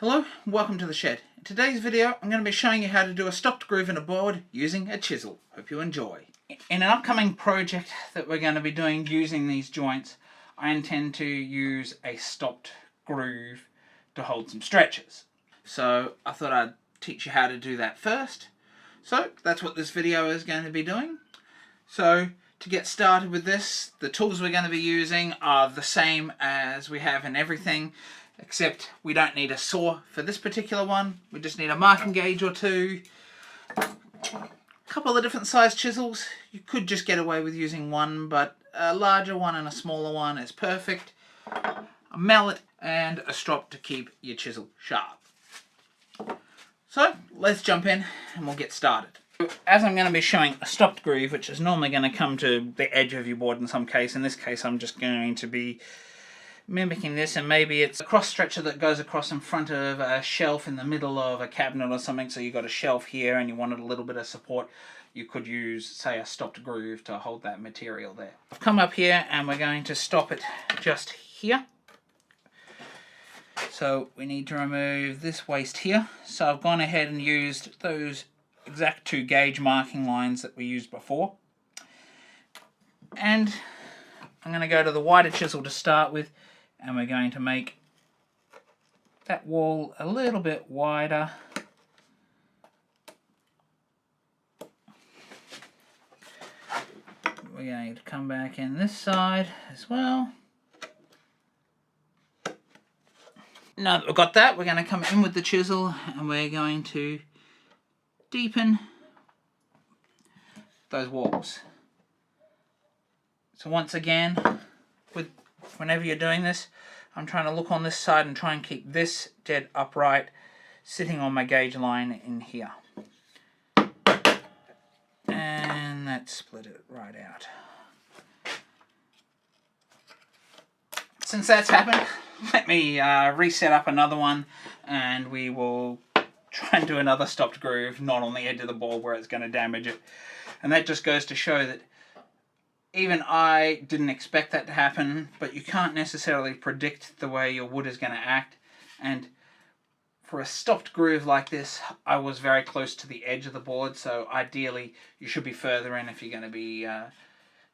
Hello, welcome to the shed. In today's video I'm going to be showing you how to do a stopped groove in a board using a chisel. Hope you enjoy. In an upcoming project that we're going to be doing using these joints, I intend to use a stopped groove to hold some stretchers. So I thought I'd teach you how to do that first. So that's what this video is going to be doing. So to get started with this, the tools we're going to be using are the same as we have in everything, except we don't need a saw for this particular one. We just need a marking gauge or two, a couple of different size chisels. You could just get away with using one, but a larger one and a smaller one is perfect. A mallet and a strop to keep your chisel sharp. So let's jump in and we'll get started. As I'm going to be showing a stopped groove, which is normally going to come to the edge of your board in some case, in this case I'm just going to be mimicking this, and maybe it's a cross stretcher that goes across in front of a shelf in the middle of a cabinet or something. So you've got a shelf here and you wanted a little bit of support. You could use, say, a stopped groove to hold that material there. I've come up here and we're going to stop it just here. So we need to remove this waste here. So I've gone ahead and used those exact 2 gauge marking lines that we used before. And I'm going to go to the wider chisel to start with, and we're going to make that wall a little bit wider. We're going to come back in this side as well. Now that we've got that, we're going to come in with the chisel and we're going to deepen those walls. So once again, whenever you're doing this, I'm trying to look on this side and try and keep this dead upright, sitting on my gauge line in here. And that split it right out. Since that's happened, let me reset up another one and we will try and do another stopped groove, not on the edge of the board where it's going to damage it. And that just goes to show that even I didn't expect that to happen, but you can't necessarily predict the way your wood is going to act. And for a stopped groove like this, I was very close to the edge of the board, so ideally you should be further in if you're going to be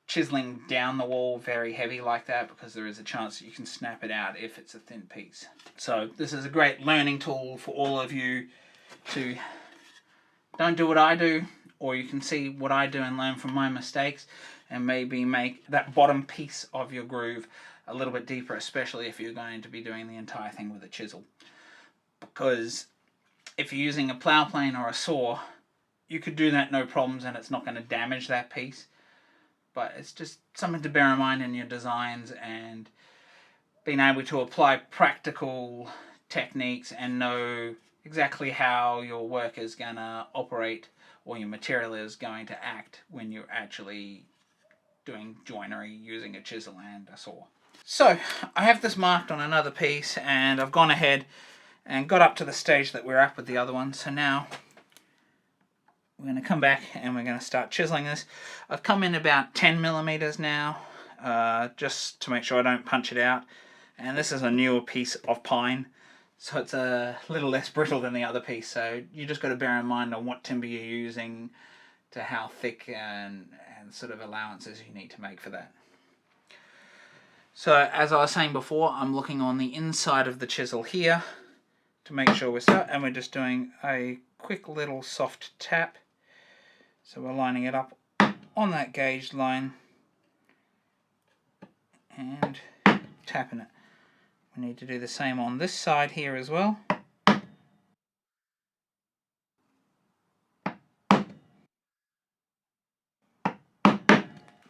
chiseling down the wall very heavy like that, because there is a chance that you can snap it out if it's a thin piece. So this is a great learning tool for all of you to don't do what I do, or you can see what I do and learn from my mistakes, and maybe make that bottom piece of your groove a little bit deeper, especially if you're going to be doing the entire thing with a chisel. Because if you're using a plow plane or a saw, you could do that no problems and it's not going to damage that piece. But it's just something to bear in mind in your designs, and being able to apply practical techniques and know exactly how your work is going to operate or your material is going to act when you're actually doing joinery using a chisel and a saw. So I have this marked on another piece, and I've gone ahead and got up to the stage that we're at with the other one. So now we're going to come back and we're going to start chiseling this. I've come in about 10 millimeters now, just to make sure I don't punch it out. And this is a newer piece of pine, so it's a little less brittle than the other piece. So you just got to bear in mind on what timber you're using, to how thick and sort of allowances you need to make for that. So as I was saying before, I'm looking on the inside of the chisel here to make sure we're set, and we're just doing a quick little soft tap. So we're lining it up on that gauge line and tapping it. We need to do the same on this side here as well.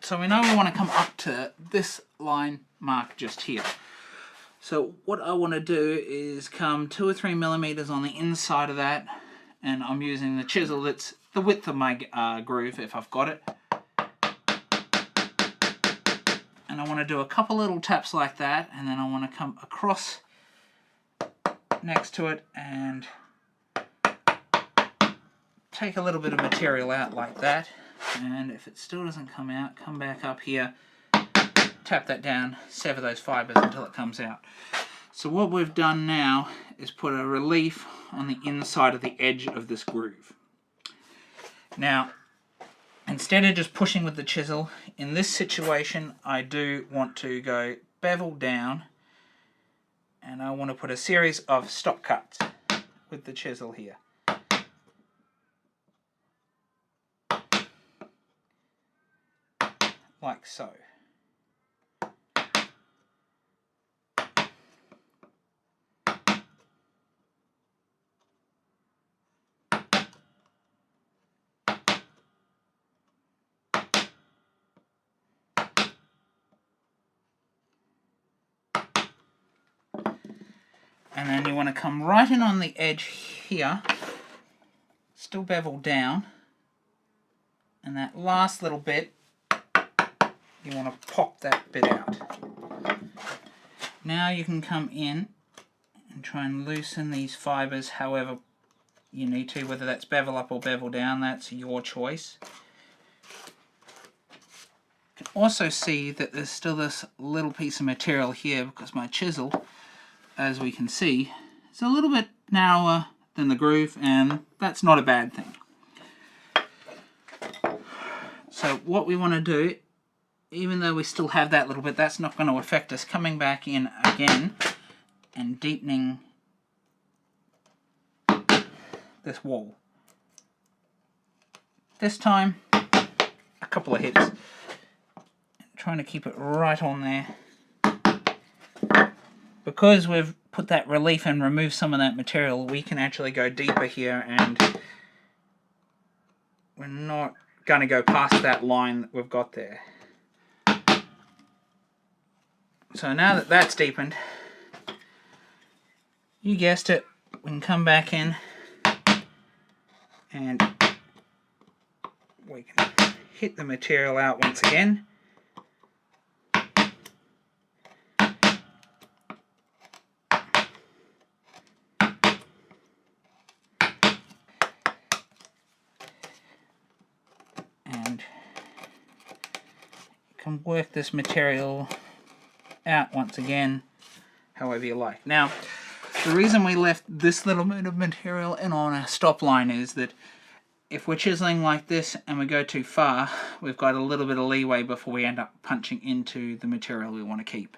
So we know we want to come up to this line mark just here. So what I want to do is come 2 or 3 millimeters on the inside of that, and I'm using the chisel that's the width of my groove if I've got it. And I want to do a couple little taps like that, and then I want to come across next to it and take a little bit of material out like that. And if it still doesn't come out, come back up here, tap that down, sever those fibers until it comes out. So what we've done now is put a relief on the inside of the edge of this groove. Now, instead of just pushing with the chisel, in this situation I do want to go bevel down, and I want to put a series of stop cuts with the chisel here. Like so. And then you want to come right in on the edge here, still bevel down, and that last little bit, you want to pop that bit out. Now you can come in and try and loosen these fibres however you need to, whether that's bevel up or bevel down, that's your choice. You can also see that there's still this little piece of material here because my chisel, as we can see, is a little bit narrower than the groove, and that's not a bad thing. So what we want to do, even though we still have that little bit, that's not going to affect us coming back in again and deepening this wall. This time, a couple of hits. Trying to keep it right on there. Because we've put that relief and removed some of that material, we can actually go deeper here, and we're not going to go past that line that we've got there. So now that that's deepened, you guessed it, we can come back in and we can hit the material out once again. And you can work this material out once again however you like. Now, the reason we left this little bit of material in on a stop line is that if we're chiseling like this and we go too far, we've got a little bit of leeway before we end up punching into the material we want to keep.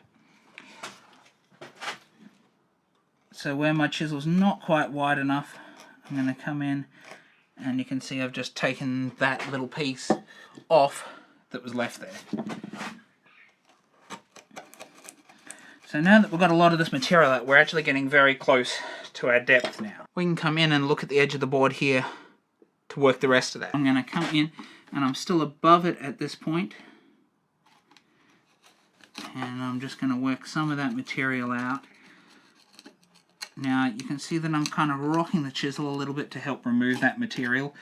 So where my chisel's not quite wide enough, I'm going to come in, and you can see I've just taken that little piece off that was left there. So now that we've got a lot of this material out, we're actually getting very close to our depth now. We can come in and look at the edge of the board here to work the rest of that. I'm going to come in, and I'm still above it at this point, and I'm just going to work some of that material out. Now you can see that I'm kind of rocking the chisel a little bit to help remove that material,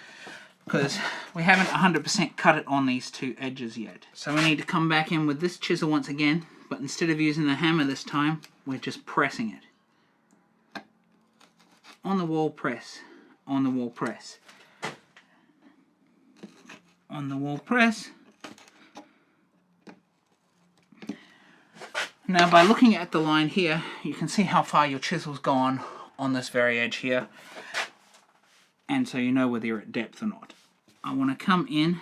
because we haven't 100% cut it on these two edges yet. So we need to come back in with this chisel once again, but instead of using the hammer this time, we're just pressing it. On the wall press, on the wall press, on the wall press. Now by looking at the line here, you can see how far your chisel's gone on this very edge here, and so you know whether you're at depth or not. I want to come in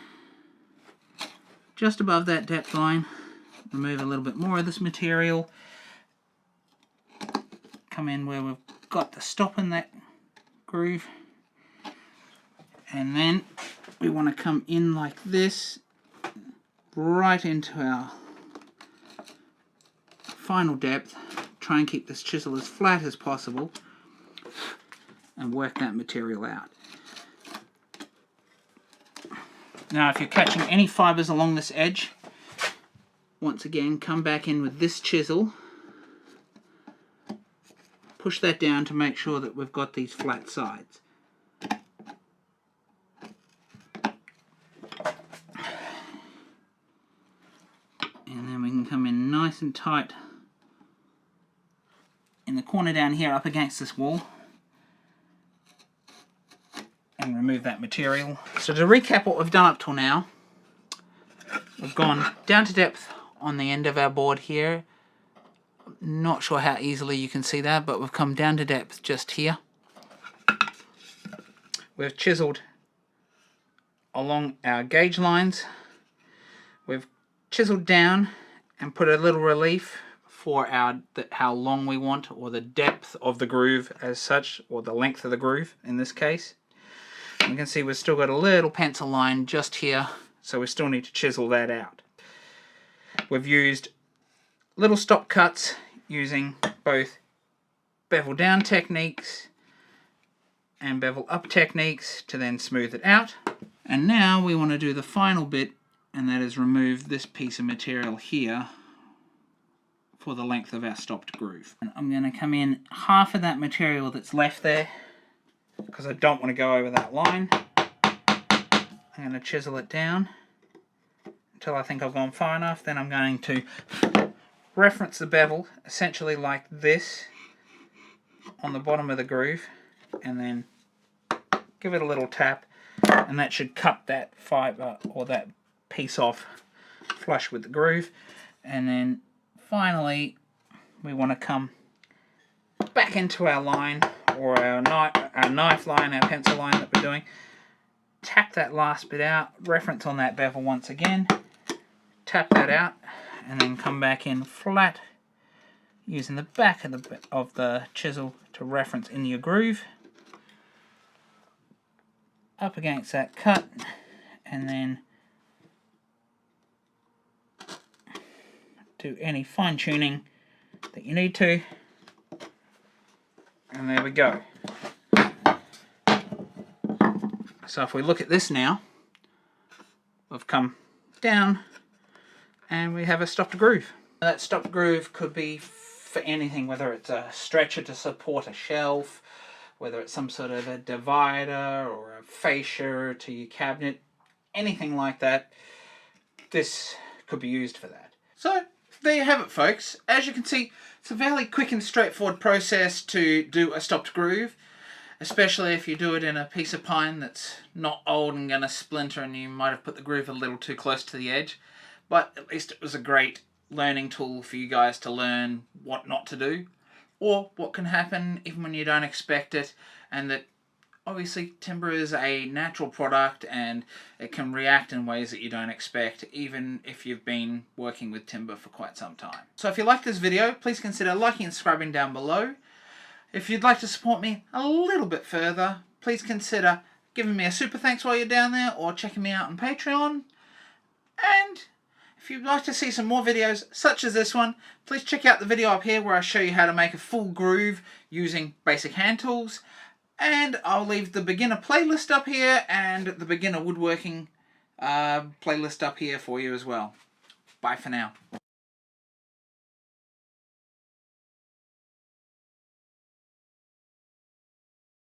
just above that depth line, remove a little bit more of this material, come in where we've got the stop in that groove, and then we want to come in like this right into our final depth. Try and keep this chisel as flat as possible and work that material out. Now if you're catching any fibres along this edge, once again come back in with this chisel, push that down to make sure that we've got these flat sides. And then we can come in nice and tight in the corner down here up against this wall and remove that material. So to recap what we've done up till now, we've gone down to depth on the end of our board here, Not sure how easily you can see that, but we've come down to depth just here. We've chiseled along our gauge lines. We've chiseled down and put a little relief for how long we want, or the depth of the groove as such, or the length of the groove in this case. And you can see we've still got a little pencil line just here, so we still need to chisel that out. We've used little stop cuts using both bevel down techniques and bevel up techniques to then smooth it out. And now we want to do the final bit, and that is remove this piece of material here for the length of our stopped groove. And I'm going to come in half of that material that's left there, because I don't want to go over that line. I'm going to chisel it down until I think I've gone far enough. Then I'm going to reference the bevel essentially like this on the bottom of the groove, and then give it a little tap, and that should cut that fibre or that piece off flush with the groove. And then finally we want to come back into our line, or our knife line, our pencil line that we're doing. Tap that last bit out, reference on that bevel once again, tap that out, and then come back in flat using the back of the chisel to reference in your groove, up against that cut, and then do any fine tuning that you need to, and there we go. So if we look at this now, we've come down and we have a stopped groove. That stopped groove could be for anything, whether it's a stretcher to support a shelf, whether it's some sort of a divider or a fascia to your cabinet, anything like that. This could be used for that. So there you have it, folks. As you can see, it's a fairly quick and straightforward process to do a stopped groove, especially if you do it in a piece of pine that's not old and going to splinter and you might have put the groove a little too close to the edge. But at least it was a great learning tool for you guys to learn what not to do, or what can happen even when you don't expect it, and that obviously timber is a natural product and it can react in ways that you don't expect, even if you've been working with timber for quite some time. So if you like this video, please consider liking and subscribing down below. If you'd like to support me a little bit further, please consider giving me a super thanks while you're down there, or checking me out on Patreon. And if you'd like to see some more videos such as this one, please check out the video up here where I show you how to make a full groove using basic hand tools. And I'll leave the beginner playlist up here and the beginner woodworking playlist up here for you as well. Bye for now.